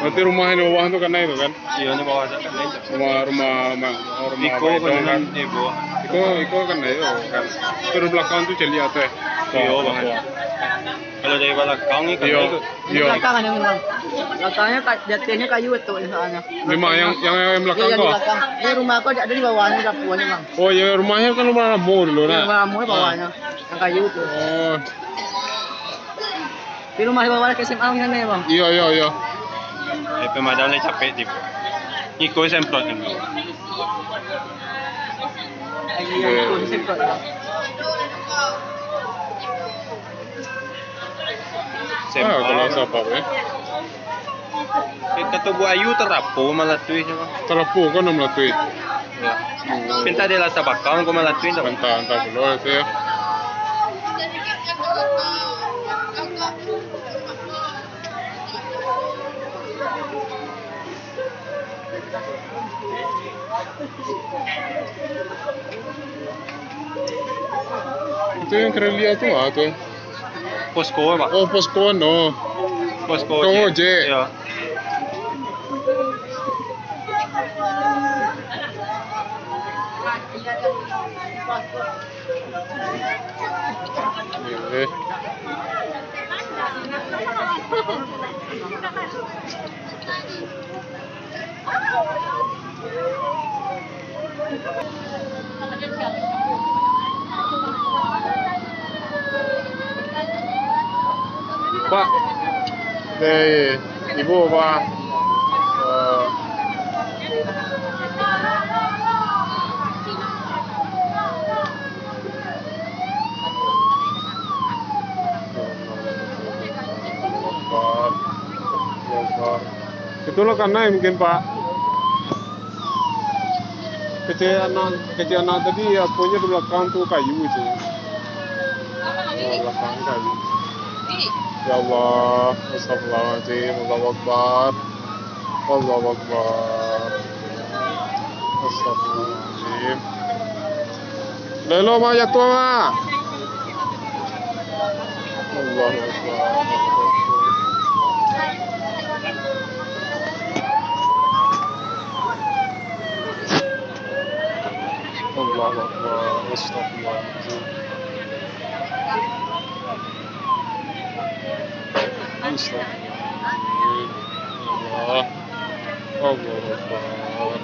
Berarti rumah yang di bawah itu karena itu kan? Iya, di bawah kan Rumah Iko kan di bawah. Iko kan itu kan. Terus belakang itu celi atau ya? Iya, banget. Kalau dari belakang ini kan itu. Di belakang ada memang. Belakangnya jatuhnya kayu itu soalnya. Lima yang belakang Iya, kau? di belakang. Ini rumah aku ada di bawahnya dapurnya bang. Oh ya rumahnya kan rumah Rambo dulu nah. Rumah kamu di bawahnya. Yang kayu itu. Oh. Di rumah di bawah ke SMA kan ya bang. Iya. Pemadamnya capek tipo. Iko semprot kan. Iya, itu disemprot. Kalau siapa ya? Kita tuh Bu Ayu terapu melatui siapa? Terapu kan melatui. Ya. Pinta dia lata bakal kau melatui tak? Entah belum itu ya. Itu yang Kerelia tu apa tu? Posko Pak. Oh posko no. Posko J. Ya. Pak, dari ibu Pak. Itulah karena mungkin Pak kecil anak tadi punya di belakang tuh kayu itu. Belakang kayu. Ya Allah, astagfirullahaladzim, Allahu Akbar, Allahu Akbar, astagfirullahaladzim. Lelo ma ya tua ma. Allahu Akbar. Allahu Akbar, astagfirullahaladzim. Astagfirullahaladzim. Allahu Akbar.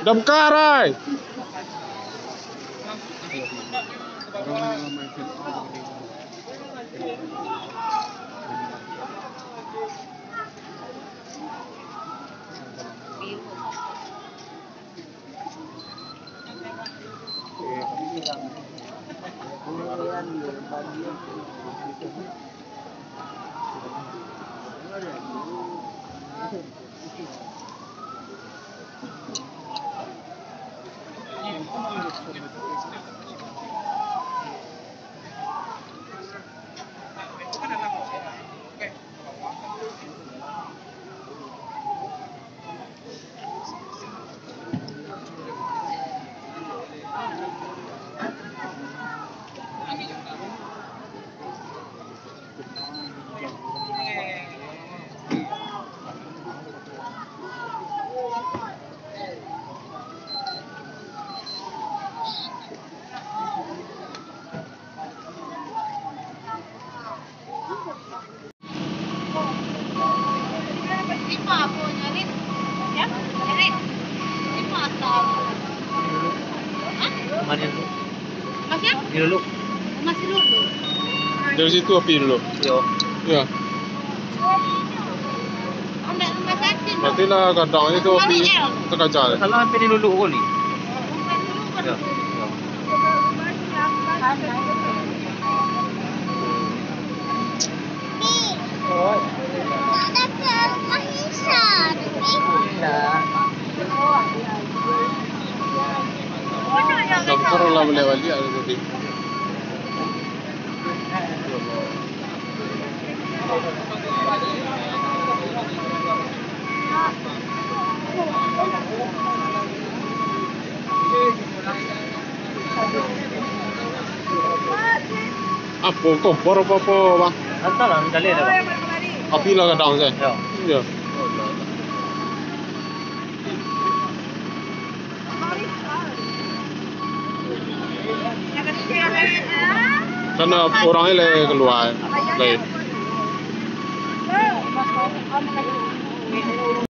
Damkarai. Mana tu? Masih? Ni dulu. Masih dulu. Dari situ api dulu. Yo. Ya. Ambil rumah sakit. Berarti lah kadang itu api terkacar. Salah sampai ni dulu kau ni. Ya. Doktor lah boleh balik ada tadi. Apa kompor apa bang? Entahlah, mencari dah. Api lah kadang saya. Ya. Ya. Karena orangnya le keluar. Le.